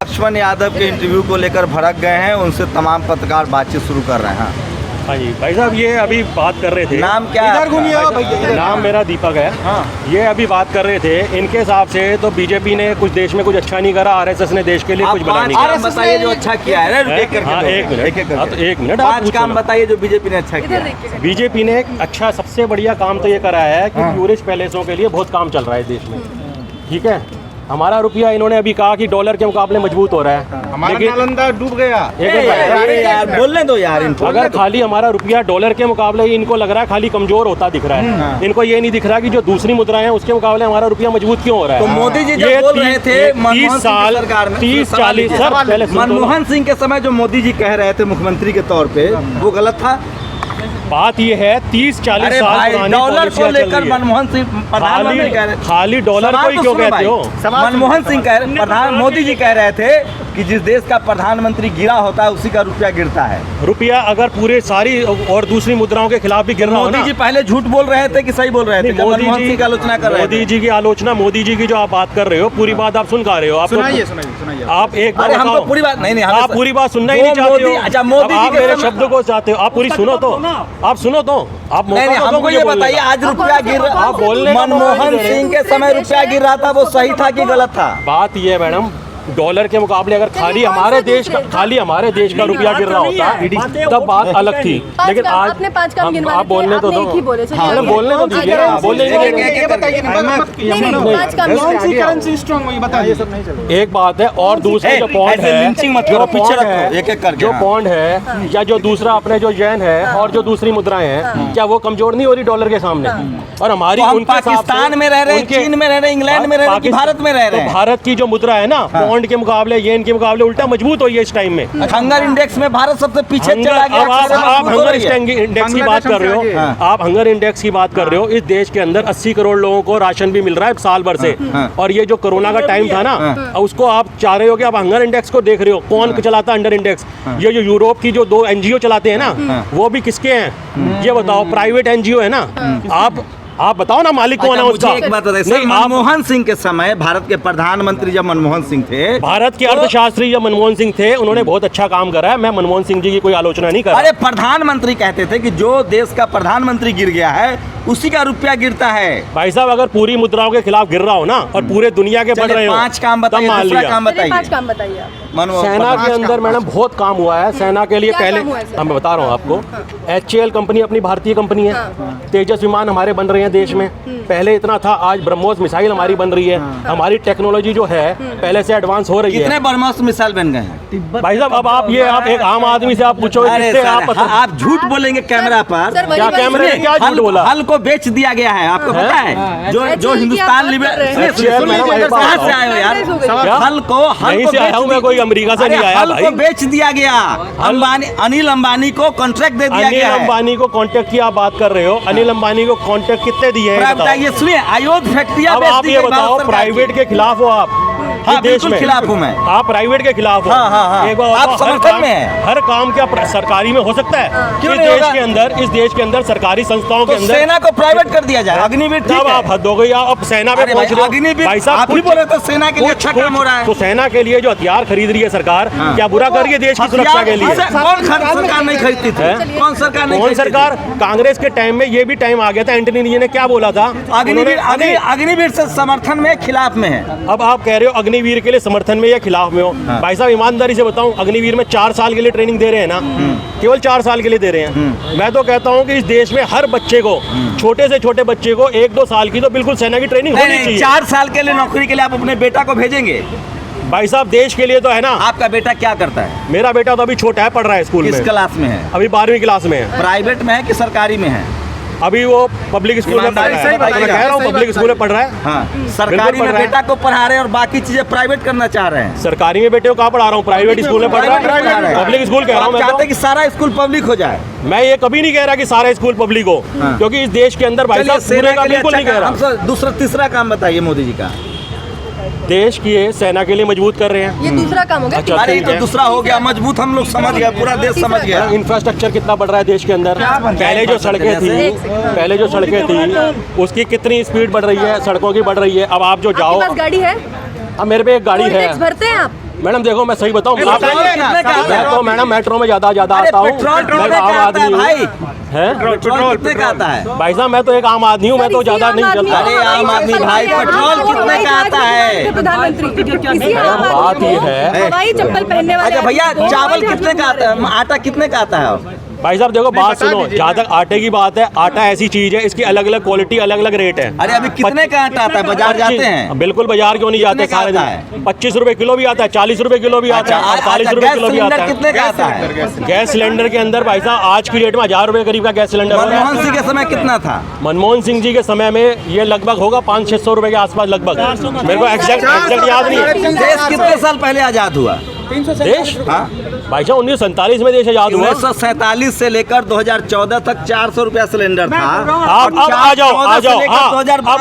लक्ष्मण यादव के इंटरव्यू को लेकर भड़क गए हैं, उनसे तमाम पत्रकार बातचीत शुरू कर रहे हैं। हाँ जी भाई साहब, ये अभी बात कर रहे थे। नाम क्या है? नाम मेरा दीपक है। हाँ। ये अभी बात कर रहे थे, इनके हिसाब से तो बीजेपी ने कुछ देश में कुछ अच्छा नहीं करा, आरएसएस ने देश के लिए कुछ बना नहीं करा। बताइए जो अच्छा किया है। हाँ, एक मिनट आप 5 काम बताइए जो बीजेपी ने अच्छा किया है। बीजेपी ने अच्छा सबसे बढ़िया काम तो ये करा है कि टूरिस्ट पैलेसों के लिए बहुत काम चल रहा है देश में। ठीक है, हमारा रुपया इन्होंने अभी कहा कि डॉलर के मुकाबले मजबूत हो रहा है, हमारा नालंदा डूब गया। यार बोलने दो यार इनको। अगर खाली हमारा रुपया डॉलर के मुकाबले इनको लग रहा है खाली कमजोर होता दिख रहा है, इनको ये नहीं दिख रहा कि जो दूसरी मुद्राएं हैं उसके मुकाबले हमारा रुपया मजबूत क्यों हो रहा है। तो मोदी जी जो बोल रहे थे 30 साल 30-40 सर मनमोहन सिंह के समय जो मोदी जी कह रहे थे मुख्यमंत्री के तौर पे, वो गलत था। बात ये है 30-40 साल पुरानी डॉलर को लेकर मनमोहन सिंह प्रधानमंत्री कह रहे, खाली डॉलर को ही क्यों कहते हो? मनमोहन सिंह मोदी जी कह रहे थे कि जिस देश का प्रधानमंत्री गिरा होता है उसी का रुपया गिरता है। रुपया अगर पूरे सारी और दूसरी मुद्राओं के खिलाफ भी गिरना हो ना। मोदी जी पहले झूठ बोल रहे थे कि सही बोल रहे थे? मोदी जी की आलोचना कर रहे थे। मोदी जी की आलोचना, मोदी जी की जो आप बात कर रहे हो पूरी बात आप सुन गा रहे हो। आप आप एक बार हमको पूरी बात नहीं, आप पूरी बात सुनना ही नहीं चाहते हो। अच्छा मोदी आप मेरे शब्द को चाहते हो, आप पूरी सुनो तो, आप सुनो तो, आप हमको ये बताइए आज रुपया गिर रहा, आप बोलने मनमोहन सिंह के समय रुपया गिर रहा था, वो सही था कि गलत था? बात ये है मैडम, डॉलर के मुकाबले अगर खाली हमारे देश का रुपया गिर रहा होता तब बात अलग थी, लेकिन आज आपने 5 काम गिनवा आप बोलने तो दो, बोलने तो दीजिए, एक बात है। और दूसरा जो पॉइंट है, जो पॉइंट है या जो दूसरा अपने जो येन है और जो दूसरी मुद्राएं हैं, क्या वो कमजोर नहीं हो रही डॉलर के सामने? और हमारी पाकिस्तान में रह रहे हैं, चीन में रह रहे हैं, इंग्लैंड में रह रहे हैं, भारत में रह रहे हैं। भारत की जो मुद्रा है ना, पॉन्ड के मुकाबले येन के मुकाबले उल्टा मजबूत हुई है इस टाइम में। हंगर इंडेक्स में भारत सबसे पीछे चला गया। आप हंगर इंडेक्स की बात कर रहे हो, आप हंगर इंडेक्स की बात कर रहे हो। इस देश के अंदर 80 करोड़ लोगों को राशन भी मिल रहा है साल भर से। और ये जो कोरोना का टाइम था ना, उसको आप चाह रहे हो कि आप हंगर इंडेक्स को देख रहे हो। कौन चलाता है अंडर इंडेक्स? ये जो यूरोप की जो 2 NGO चलाते हैं ना, वो भी किसके हैं ये बताओ? प्राइवेट NGO है ना। आप बताओ ना मालिक कौन है उसका? एक बात बताइए, मनमोहन सिंह के समय भारत के प्रधानमंत्री जब मनमोहन सिंह थे, भारत के अर्थशास्त्री जब मनमोहन सिंह थे, उन्होंने बहुत अच्छा काम करा है। मैं मनमोहन सिंह जी की कोई आलोचना नहीं कर रहा। अरे प्रधानमंत्री कहते थे कि जो देश का प्रधानमंत्री गिर गया है उसी का रुपया गिरता है। भाई साहब, अगर पूरी मुद्राओं के खिलाफ गिर रहा हो ना और पूरे दुनिया के बढ़ रहे हो, 5 काम बताइए, दूसरा काम बताइए। 5 काम बताइए। सेना के अंदर मैडम बहुत काम हुआ है। सेना के लिए पहले मैं बता रहा हूँ आपको, HAL कंपनी अपनी भारतीय कंपनी है। तेजस विमान हमारे बन रहे हैं देश में, पहले इतना था, आज ब्रह्मोस मिसाइल हमारी बन रही है। हमारी टेक्नोलॉजी जो है पहले से एडवांस हो रही है। कितने ब्रह्मोस मिसाइल बन गए हैं भाई साहब? अब आप एक आम आदमी से आप पूछो, आप झूठ बोलेंगे कैमरा पर। क्या कैमरे में क्या झूठ बोला? हल को बेच दिया गया है, आपको पता है? जो हिंदुस्तान कहाँ से आए हो यार? हल को मैं कोई अमेरिका से नहीं आया। हल को बेच दिया गया, अनिल अंबानी को कॉन्ट्रैक्ट दे दिया गया। अनिल अंबानी को कॉन्ट्रैक्ट की आप बात कर रहे हो, अनिल अंबानी को कॉन्ट्रैक्ट कितने दिए हैं? ये सुनिए, अयोध्या फैक्ट्रियां बेच दी गई। बताओ, प्राइवेट के खिलाफ हो आप? हाँ, देश में खिलाफ हूँ मैं। आप प्राइवेट के खिलाफ हो? एक बार आप समर्थन में हैं। हर काम क्या सरकारी में हो सकता है? क्यों इस देश के अंदर सरकारी संस्थाओं के अंदर सेना को प्राइवेट कर दिया जाए। अग्निवीर तब आप हद हो गई, आप सेना पे पहुंच रहे हो। भाई साहब, आप ही बोले तो सेना के लिए अच्छा काम हो रहा है। तो सेना के लिए जो हथियार खरीद रही है सरकार, क्या बुरा कर रही है देश की सुरक्षा के लिए? कौन सरकार नहीं खरीदती थी? कौन सरकार नहीं? कौन सरकार? कांग्रेस के टाइम में ये भी टाइम आ गया था। एंटनी जी ने क्या बोला था? अग्निवीर से समर्थन में खिलाफ में है। अब आप कह रहे हो अग्निवीर के लिए समर्थन में या खिलाफ में हो? भाई साहब, ईमानदारी से बताऊं, अग्निवीर में 4 साल के लिए ट्रेनिंग दे रहे हैं ना, केवल 4 साल के लिए दे रहे हैं। मैं तो कहता हूं कि इस देश में हर बच्चे को, छोटे से छोटे बच्चे को 1-2 साल की तो बिल्कुल सेना की ट्रेनिंग होनी चाहिए। 4 साल के लिए नौकरी के लिए आप अपने बेटा को भेजेंगे? भाई साहब, देश के लिए तो है ना। आपका बेटा क्या करता है? मेरा बेटा तो अभी छोटा है, पढ़ रहा है स्कूल में। किस क्लास में है? अभी 12वीं क्लास में है। प्राइवेट में है कि सरकारी में है? अभी वो पब्लिक स्कूल में पढ़ रहा है। मैं कह रहा हूँ पब्लिक स्कूल में पढ़ रहा है। हाँ, सरकारी में बेटा को पढ़ा रहे हैं और बाकी चीजें प्राइवेट करना चाह रहे हैं। सरकारी में बेटे को कहाँ पढ़ा रहा हूँ? प्राइवेट स्कूल में पढ़ रहा है। पब्लिक स्कूल कह रहा हूँ। चाहते हैं कि सारा स्कूल पब्लिक हो जाए। मैं ये कभी नहीं कह रहा कि सारा स्कूल पब्लिक हो, क्योंकि इस देश के अंदर भाई साहब पूरे का बिल्कुल नहीं कह रहा। दूसरा तीसरा काम बताइए मोदी जी का। देश की सेना के लिए मजबूत कर रहे हैं। ये दूसरा काम हो गया। अच्छा, अरे तो दूसरा हो गया मजबूत, हम लोग समझ गए, पूरा देश समझ गया। इंफ्रास्ट्रक्चर कितना बढ़ रहा है देश के अंदर? पहले जो सड़कें थी उसकी कितनी स्पीड बढ़ रही है, सड़कों की बढ़ रही है। अब आप जो जाओ, गाड़ी है? अब मेरे पे एक गाड़ी है। भरते हैं आप? मैडम देखो मैं सही बताऊँ, पेट्रोल कितने का आता है? मैं तो मैडम मेट्रो में ज्यादा अरे आता हूँ, पेट्रोल मैं कितने तो का आम आता है आदमी हूँ। भाई? हैं? पेट्रोल कितने का आता है? भाई साहब मैं तो एक आम आदमी हूँ, मैं तो ज्यादा नहीं चलता। अरे आम आदमी भाई, पेट्रोल कितने का आता है? प्रधानमंत्री बात ये है, हवाई चप्पल पहनने वाले अच्छा भैया, चावल कितने का आता है? आटा कितने का आता है? भाई साहब देखो बात सुनो, जहाँ तक आटे की बात है, आटा ऐसी चीज है, इसकी अलग अलग क्वालिटी, अलग अलग रेट है। अरे अभी कितने का आटा आता है? बाजार जाते हैं? बिल्कुल बाजार क्यों नहीं जाते, कितने का सारे आता है? दिन 25 रुपए किलो भी आता है, 40 रुपए किलो भी आता है, 48 रुपए किलो भी आता गैस है। कितने का आता है? गैस सिलेंडर के अंदर भाई साहब आज की डेट में 1000 रुपए करीब का गैस सिलेंडर हो रहा मनमोहन है। सिंह के समय कितना था? मनमोहन सिंह जी के समय में ये लगभग होगा 500-600 रुपए के आसपास लगभग, मेरे को एग्जैक्ट याद नहीं है। देश कितने साल पहले आजाद हुआ? देश हाँ? भाई साहब 1947 में देश आजाद हुआ। 1947 से लेकर 2014 तक 400 रुपया सिलेंडर था। आप अब आ जाओ हाँ,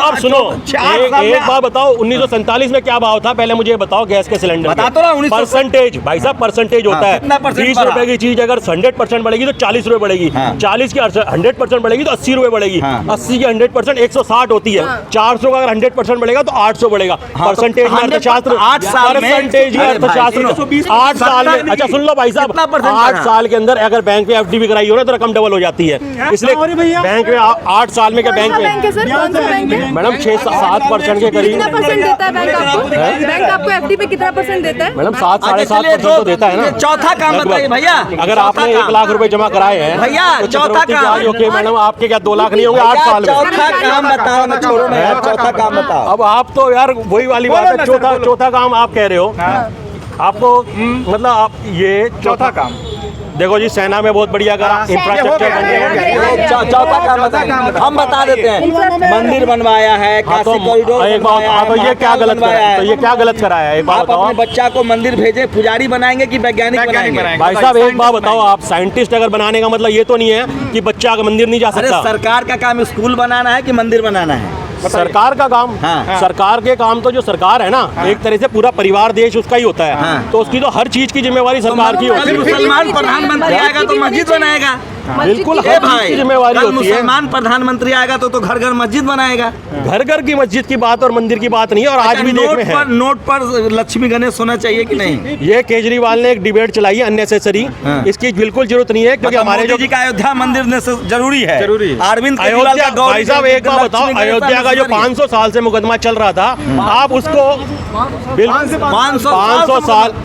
अब सुनो, एक बात बताओ, 1947 में क्या भाव था पहले मुझे ये बताओ गैस के सिलेंडर बता तो रहा हूं, परसेंटेज भाई साहब परसेंटेज होता है। कितना परसेंट 20 रुपए की चीज अगर 100% बढ़ेगी तो 40 रुपए बढ़ेगी, 40 की 100% बढ़ेगी तो 80 रुपए बढ़ेगी, 80 की 100% 160 होती है, 400 का अगर 100% बढ़ेगा तो 800 बढ़ेगा। परसेंटेज में अर्थशास्त्र, 8 साल में परसेंटेज में अर्थशास्त्र 8 साल में, अच्छा सुन लो भाई साहब, 8 साल के अंदर अगर बैंक में FD भी कराई हो ना तो रकम डबल हो जाती है, इसलिए बैंक में 8 साल में क्या बैंक में मैडम 6-7% के करीब। कितना परसेंट देता है बैंक आपको? बैंक आपको FD पे कितना परसेंट देता है? मैडम 7-7.5% तो देता है ना। चौथा काम बताइए भैया, अगर आपने 1 लाख रुपए जमा कराए हैं भैया, तो चौथा चक्रवृद्धि काम। ब्याज ओके मैडम, आपके क्या 2 लाख नहीं होंगे 8 साल में? चौथा काम बताओ ना, छोड़ो ना यार, चौथा काम बताओ। अब आप तो यार वही वाली बात है, चौथा काम आप कह रहे हो, आपको मतलब आप ये चौथा काम देखो जी, सेना में बहुत बढ़िया करा, इंफ्रास्ट्रक्चर बन गया। चौथा काम बताइए, हम बता देते हैं। मंदिर बनवाया है, काशी कॉरिडोर एक बात, बनवाया है, तो ये क्या गलत कराया है? तो ये क्या गलत कराया है? एक बात आप बताओ, अपने बच्चा को मंदिर भेजे, पुजारी बनाएंगे कि वैज्ञानिक बनाएंगे? भाई साहब एक बात बताओ, आप साइंटिस्ट अगर बनाने का मतलब ये तो नहीं है कि बच्चा मंदिर नहीं जा अरे सकता। सरकार का काम स्कूल बनाना है कि मंदिर बनाना है? सरकार का काम, हाँ। सरकार के काम तो जो सरकार है ना, एक तरह से पूरा परिवार देश उसका ही होता है, तो उसकी तो हर चीज की जिम्मेवारी सरकार की होती है। मुसलमान प्रधानमंत्री आएगा तो मस्जिद बनाएगा। बिल्कुल ए हर चीज भाई, की जिम्मेवारी कल होती है। मुसलमान प्रधानमंत्री आएगा तो घर घर मस्जिद बनाएगा। घर घर की मस्जिद की बात और मंदिर की बात नहीं है, और आज भी देश में है। नोट पर लक्ष्मी गणेश होना चाहिए कि नहीं? ये केजरीवाल ने एक डिबेट चलाई है अननेसेसरी, इसकी बिल्कुल जरूरत नहीं है, क्योंकि हमारे जो मोदी जी का अयोध्या मंदिर ने जरूरी है। अरविंद अयोध्या, भाई साहब एक बात बताओ, अयोध्या का जो 500 साल से मुकदमा चल रहा था, आप उसको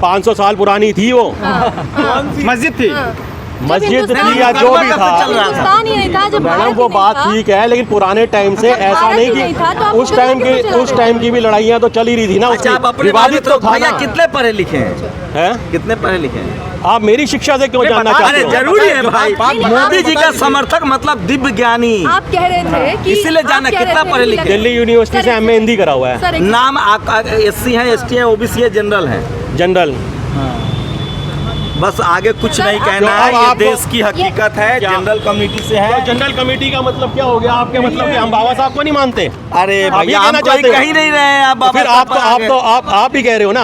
500 साल पुरानी थी वो मस्जिद थी, मस्जिद थी या जो भी था, मैडम वो बात ठीक है, लेकिन पुराने टाइम से ऐसा नहीं कि उस टाइम की भी लड़ाइयाँ तो चल ही रही थी ना, अच्छा, आप अपने विवादित तो था भैया ना। कितने पढ़े लिखे हैं? कितने पढ़े लिखे हैं? आप मेरी शिक्षा से क्यों जानना चाहते अरे हो? जरूरी है भाई, मोदी जी का समर्थक मतलब दिव्य ज्ञानी। आप कह रहे थे कि इसीलिए जाना कितना पढ़े लिखे? दिल्ली यूनिवर्सिटी से MA हिंदी करा हुआ है। नाम SC है, ST है, OBC है, जनरल है? जनरल। बस आगे कुछ नहीं कहना है, ये देश की हकीकत है, जनरल कम्युनिटी से है। जनरल कमेटी का मतलब क्या हो गया आपके? मतलब कि हम बाबा साहब को नहीं मानते? अरे ये भैया हम कहना चाहते हो? कहीं नहीं रहे हैं, आप फिर आप ही कह रहे हो ना?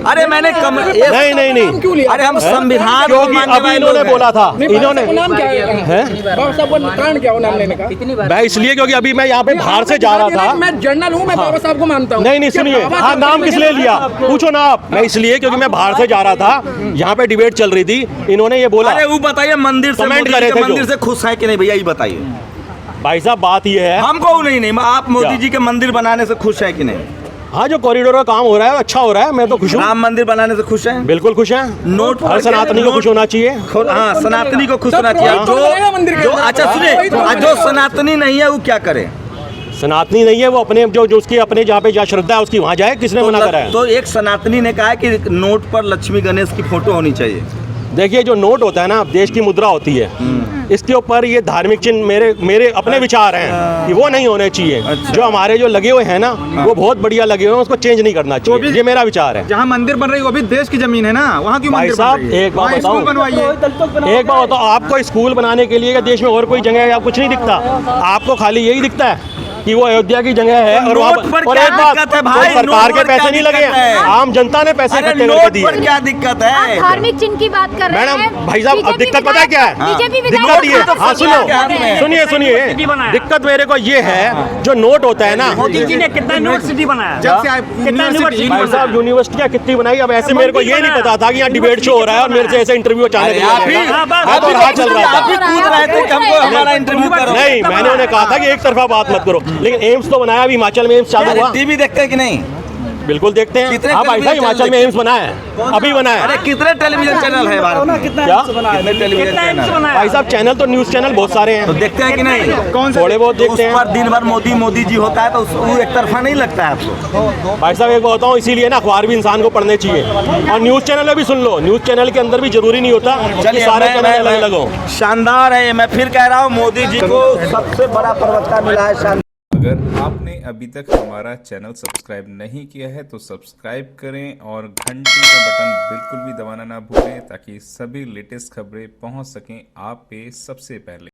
अरे मैंने नहीं, अरे हम संविधान को क्योंकि मानने अभी वाले इन्होंने लोग हैं। बोला था, इन्होंने नाम क्या है? बाबा साहब का कारण क्या हो नाम लेने का? मैं इसलिए क्योंकि अभी मैं यहाँ पे बाहर से जा रहा था। मैं जर्नल हूँ, मैं बाबा साहब को मानता हूँ। नहीं सुनिए, हाँ नाम किस लिए लिया पूछो ना आप। मैं इसलिए क्योंकि मैं बाहर से जा रहा था, यहाँ पे डिबेट चल रही थी, इन्होंने ये बोला। अरे वो बताइए, मंदिर से कमेंट मोदी करे जी के थे जो। मंदिर से खुश है कि नहीं भैया, ये बताइए। भाई साहब बात ये है, हमको नहीं, आप मोदी क्या? जी के मंदिर बनाने से खुश है कि नहीं? हाँ जो कॉरिडोर का काम हो रहा है अच्छा हो रहा है, मैं तो खुश हूँ। राम मंदिर बनाने से खुश है? बिल्कुल खुश है। नोट हर सनातनी को खुश होना चाहिए। हाँ, सनातनी को खुश होना चाहिए। जो अच्छा सुनिए, जो सनातनी नहीं है वो क्या करे? सनातनी नहीं है वो अपने जो उसकी अपने जहाँ पे जहाँ श्रद्धा है उसकी वहाँ जाए, किसने मना करा है? तो एक सनातनी ने कहा कि नोट पर लक्ष्मी गणेश की फोटो होनी चाहिए। देखिए जो नोट होता है ना, देश की मुद्रा होती है, इसके ऊपर ये धार्मिक चिन्ह मेरे अपने विचार हैं कि वो नहीं होने चाहिए। जो हमारे जो लगे हुए हैं ना, वो बहुत बढ़िया लगे हुए हैं, उसको चेंज नहीं करना चाहिए, ये मेरा विचार है। जहाँ मंदिर बन रही है वो भी देश की जमीन है ना, वहाँ क्यों भाई मंदिर साहब बन रही है? एक बात वहाँ स्कूल बताओ, बनवाइए। एक बात बताओ, आपको स्कूल बनाने के लिए देश में और कोई जगह या कुछ नहीं दिखता? आपको खाली यही दिखता है? कि वो अयोध्या की जगह है और वहाँ नोट पर और क्या एक बात, दिक्कत है भाई? कोई सरकार नोट के पर पैसे क्या नहीं लगे दिक्कत है? आम जनता ने पैसे अरे इकट्ठे करके नोट दिए। पर क्या दिक्कत आप है? धार्मिक चिन्ह की बात कर रहे हैं। मैडम भाई साहब अब बीजेपी दिक्कत पता है क्या है? बीजेपी दिक्कत ये तो हाँ सरकार के हाथ में है। सुनिए दिक्कत मेरे को ये है जो नोट होता है ना मोदी जी ने कितना यूनिवर्सिटी बनाया? कितना यूनिवर्सिटी भाई साहब यूनिवर्सिटियाँ कितनी बनाई अब ऐसे मेरे को ये नहीं पता था कि यहाँ डिबेट शो हो रहा है और मेरे से ऐसे इंटरव्यू अचानक अरे लिया आप ही जाएगा। बस, मैं तो राह चल रहा आप ही था। कूद रहे थे कि हमको हमारा इंटरव्यू करो। नहीं मैंने उन्हें कहा था कि एक तरफा बात मत करो, लेकिन एम्स तो बनाया अभी हिमाचल में एम्स चालू हुआ। टीवी देखते हैं कि नहीं? बिल्कुल देखते हैं। कितने हाँ भाई साहब टेलीविजन हिमाचल में एम्स बना है, अभी बना अरे है। कितने टेलीविजन चैनल है भारत में? क्या कितने टेलीविजन चैनल? भाई साहब चैनल तो न्यूज चैनल बहुत सारे तो हैं, देखते हैं कि नहीं? कौन से थोड़े बहुत तो उस देखते हैं। पर दिन भर मोदी मोदी जी होता है तो वो एक तरफा नहीं लगता है आपको? भाई साहब एक बताऊँ इसीलिए ना अखबार भी इंसान को पढ़ने चाहिए और न्यूज चैनल में भी सुन लो, न्यूज चैनल के अंदर भी जरूरी नहीं होता कि चलिए सारे मैं- चैनल मैं- अलग अलग हों। शानदार है। मैं फिर कह रहा हूँ मोदी जी को सबसे बड़ा प्रवक्ता मिला है। शानदार। अगर आपने अभी तक हमारा चैनल सब्सक्राइब नहीं किया है तो सब्सक्राइब करें और घंटी का बटन बिल्कुल भी दबाना ना भूलें ताकि सभी लेटेस्ट खबरें पहुंच सकें आप पे सबसे पहले।